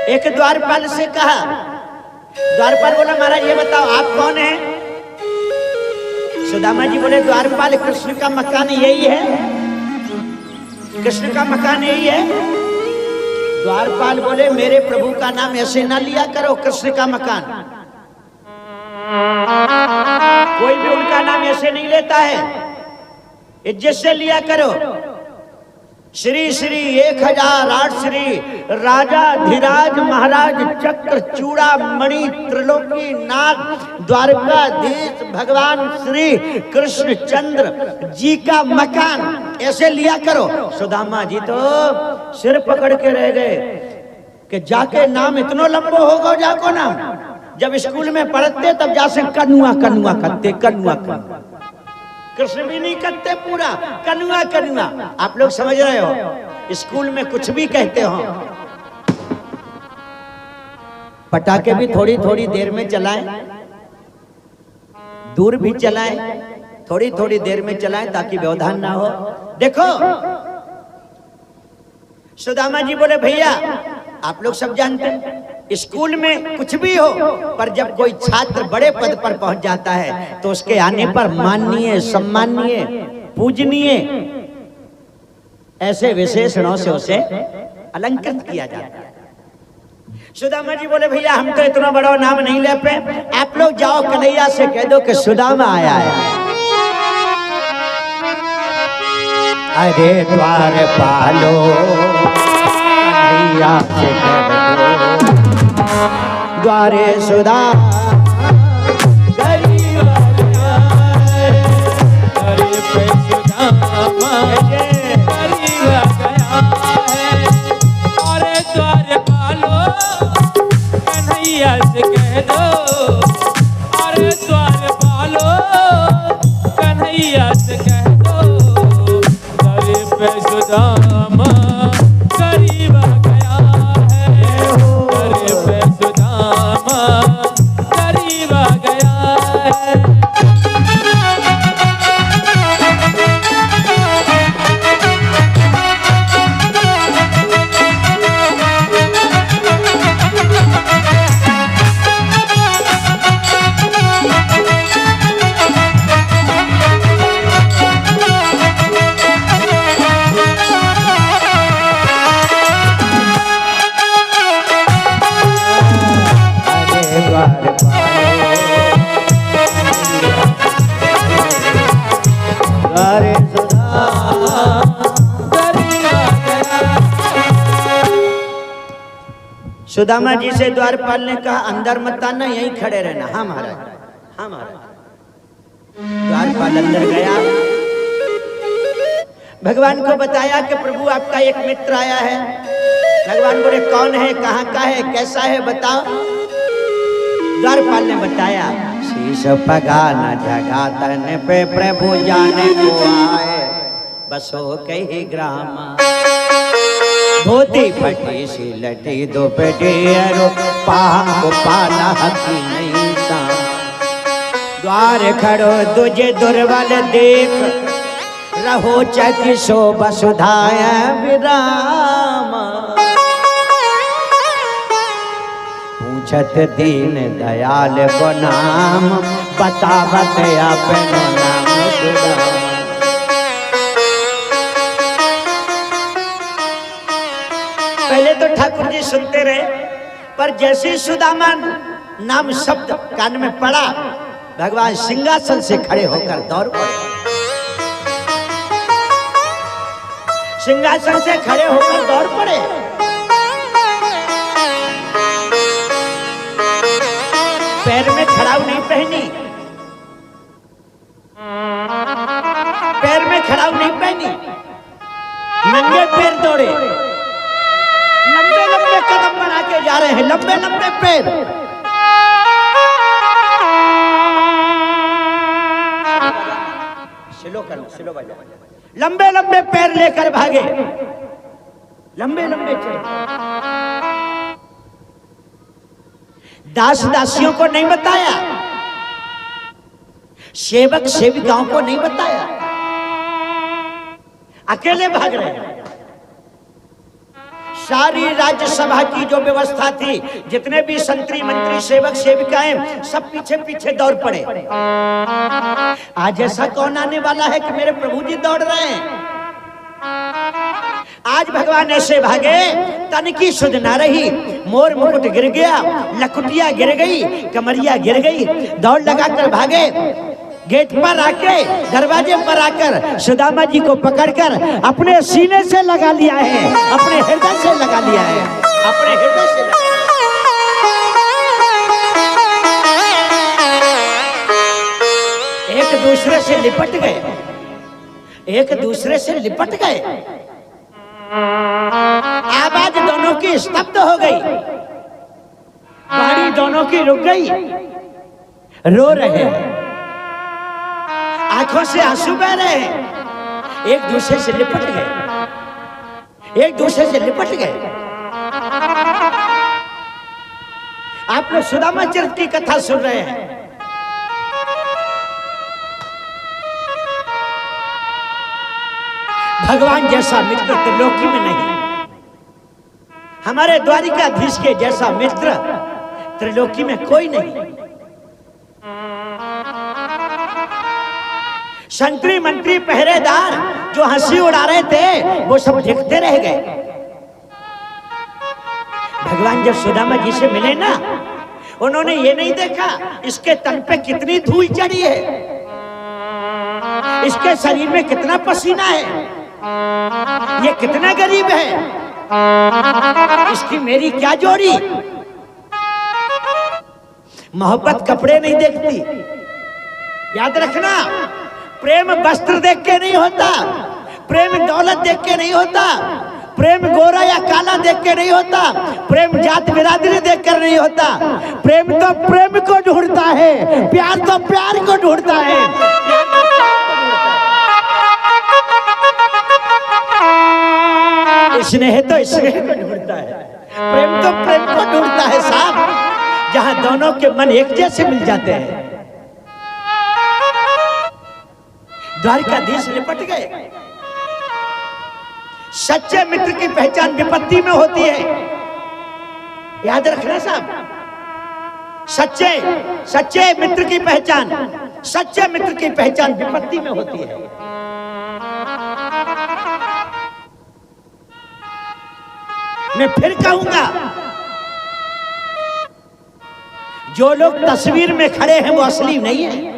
एक द्वारपाल से कहा, द्वारपाल बोला महाराज ये बताओ आप कौन हैं? सुदामा जी बोले द्वारपाल कृष्ण का मकान यही है, कृष्ण का मकान यही है। द्वारपाल बोले मेरे प्रभु का नाम ऐसे ना लिया करो, कृष्ण का मकान। कोई भी उनका नाम ऐसे नहीं लेता है, इज्जत से लिया करो। श्री श्री 1008 श्री राजा धीराज महाराज चक्र चूड़ा मणि त्रिलोकी नाथ द्वारकाधीश भगवान श्री कृष्णचंद्र जी का मकान ऐसे लिया करो। सुदामा जी तो सिर पकड़ के रह गए कि जाके नाम इतना लंबो होगा जाको नाम। जब स्कूल में पढ़ते तब जासे कनुआ कनुआ करते, कनुआ कनुआ। कृष्ण भी नहीं करते पूरा कनुआ कनुआ। आप लोग समझ रहे हो, स्कूल में कुछ भी कहते हो। पटाखे भी थोड़ी थोड़ी देर में चलाएं, दूर भी चलाएं, थोड़ी थोड़ी देर में चलाएं ताकि व्यवधान ना हो। देखो सुदामा जी बोले भैया आप लोग सब जानते हैं स्कूल में कुछ भी हो, पर जब कोई छात्र बड़े पद पर पहुंच जाता है तो उसके आने पर माननीय, सम्माननीय, पूजनीय ऐसे विशेषणों से उसे अलंकृत किया जाता है। सुदामा जी बोले भैया हम तो इतना बड़ा नाम नहीं ले पे, आप लोग जाओ कन्हैया से कह दो कि सुदामा आया है। अरे द्वारपालो कन्हैया से कह दो द्वारे सुधा गरीब अरे पे सुदामा गरीब गया है। अरे द्वारपालो कन्हैया से कह दो, अरे द्वारपालो कन्हैया से कह दो, अरे पे सुदामा गरीब गया है। अरे पे सुदामा गरीब गया है। सुदामा जी से द्वारपाल ने कहा अंदर मत आना, यहीं खड़े रहना। हाँ महाराज, हाँ महाराज। द्वारपाल अंदर गया, भगवान को बताया कि प्रभु आपका एक मित्र आया है। भगवान बोले कौन है, कहाँ का है, कैसा है बताओ। द्वारपाल ने बताया शीश पगा न जगा तन पे प्रभु जाने को आए, बसो कही ग्राम धोती पटी सी लटी दो पेटियरो पाम को पाला हकी नहीं सा। द्वार खड़ो तुझे दुर्बल देख रहो चकी सो वसुधाय विराम। पूछत दीन दयाल को नाम, बतावत अपनो नाम सुदामा। पहले तो ठाकुर जी सुनते रहे, पर जैसे सुदामा नाम शब्द कान में पड़ा भगवान सिंहासन से खड़े होकर दौड़ पड़े। सिंहासन से खड़े होकर दौड़ पड़े। पैर में खड़ाऊ नहीं पहनी, पैर में खड़ाऊ नहीं पहनी, नंगे पैर दौड़े। लंबे लंबे कदम बना के जा रहे हैं, लंबे लंबे पैर। स्लो बजा। लंबे लंबे पैर लेकर भागे, लंबे लंबे चले। दास दासियों को नहीं बताया, सेवक सेविकाओं को नहीं बताया, अकेले भाग रहे हैं। सारी राज्यसभा की जो व्यवस्था थी, जितने भी संतरी मंत्री सेवक सेविकाएं सब पीछे पीछे दौड़ पड़े। आज ऐसा कौन आने वाला है कि मेरे प्रभु जी दौड़ रहे हैं? आज भगवान ऐसे भागे, तन की सुध ना रही, मोर मुकुट गिर गया, लकुटिया गिर गई, कमरिया गिर गई, दौड़ लगाकर भागे। गेट पर आके, दरवाजे पर आकर सुदामा जी को पकड़कर अपने सीने से लगा लिया है, अपने हृदय से लगा लिया है, अपने हृदय से लगा लिया। एक दूसरे से लिपट गए, एक दूसरे से लिपट गए। आवाज दोनों की स्तब्ध हो गई, वाणी दोनों की रुक गई, रो रहे हैं, आंखों से आंसू बह रहे हैं, एक दूसरे से लिपट गए, एक दूसरे से लिपट गए। आप लोग सुदामा चरित्र की कथा सुन रहे हैं। भगवान जैसा मित्र त्रिलोकी में नहीं, हमारे द्वारिकाधीश के जैसा मित्र त्रिलोकी में कोई नहीं। संतरी मंत्री पहरेदार जो हंसी उड़ा रहे थे वो सब देखते रह गए। भगवान जब सुदामा जी से मिले ना, उन्होंने ये नहीं देखा इसके तन पे कितनी धूल चढ़ी है, इसके शरीर में कितना पसीना है, ये कितना गरीब है, इसकी मेरी क्या जोड़ी। मोहब्बत कपड़े नहीं देखती, याद रखना। प्रेम वस्त्र देख के नहीं होता, प्रेम दौलत देख के नहीं होता, प्रेम गोरा या काला देख के नहीं होता, प्रेम जात बिरादरी देख कर नहीं होता। प्रेम तो प्रेम को ढूंढता है, प्यार तो प्यार को ढूंढता है। स्नेह तो स्नेह को ढूंढता है, प्रेम तो प्रेम को ढूंढता है साहब, जहां दोनों के मन एक जैसे मिल जाते हैं। द्वारिकाधीश लिपट गए। सच्चे मित्र की पहचान विपत्ति में होती है, याद रखना साहब। सच्चे मित्र की पहचान, सच्चे मित्र की पहचान विपत्ति में होती है। मैं फिर कहूंगा, जो लोग तस्वीर में खड़े हैं वो असली नहीं है,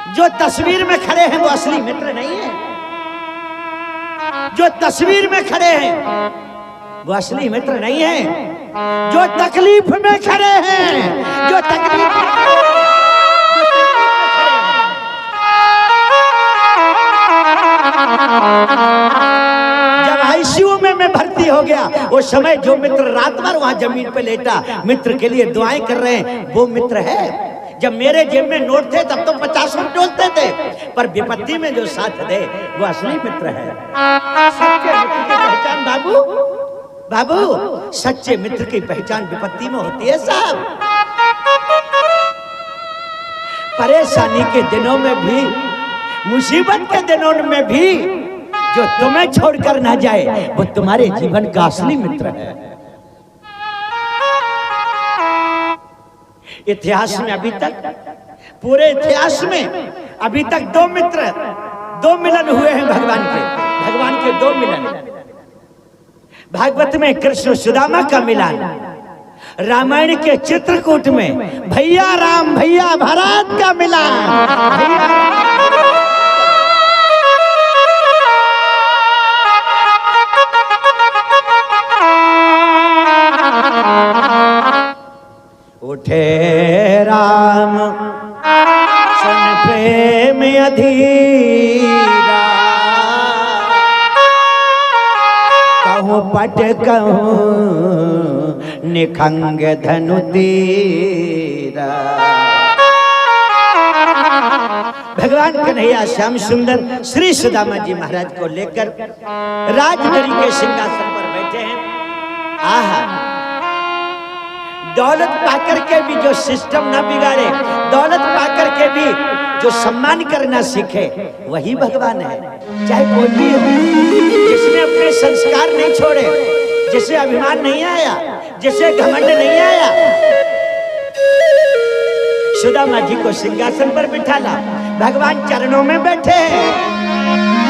जो तस्वीर में खड़े हैं वो असली मित्र नहीं है, जो तस्वीर में खड़े हैं वो असली मित्र नहीं है, जो तकलीफ में खड़े हैं, जो तकलीफ में खड़े हैं, जब आईसीयू में मैं भर्ती हो गया, वो समय जो मित्र रात भर वहां जमीन पे लेटा मित्र के लिए दुआएं कर रहे हैं, वो मित्र है। जब मेरे जेब में नोट थे तब तो 50 डोलते थे, पर विपत्ति में जो साथ दे वो असली मित्र है। सच्चे मित्र की पहचान बाबू, सच्चे मित्र की पहचान विपत्ति में होती है साहब। परेशानी के दिनों में भी, मुसीबत के दिनों में भी जो तुम्हें छोड़कर ना जाए वो तुम्हारे जीवन का असली मित्र है। इतिहास में अभी तक, पूरे इतिहास में अभी तक दो मिलन हुए हैं भगवान के दो मिलन। भागवत में कृष्ण सुदामा का मिलन, रामायण के चित्रकूट में भैया राम भैया भरत का मिलन। उठे राम सुन प्रेम अधीरा, कहूँ पट कहूँ निखंग धनु तीरा। भगवान कन्हैया श्याम सुंदर श्री सुदामा जी महाराज को लेकर राजनगरी के सिंहासन पर बैठे हैं। आहा, दौलत पाकर के भी जो सिस्टम ना बिगाड़े, दौलत पाकर के भी जो सम्मान करना सीखे, वही भगवान है। चाहे कोई भी हो, जिसने अपने संस्कार नहीं छोड़े, जिसे अभिमान नहीं आया, जिसे घमंड नहीं आया, सुदामा जी को सिंहासन पर बिठाला, भगवान चरणों में बैठे हैं।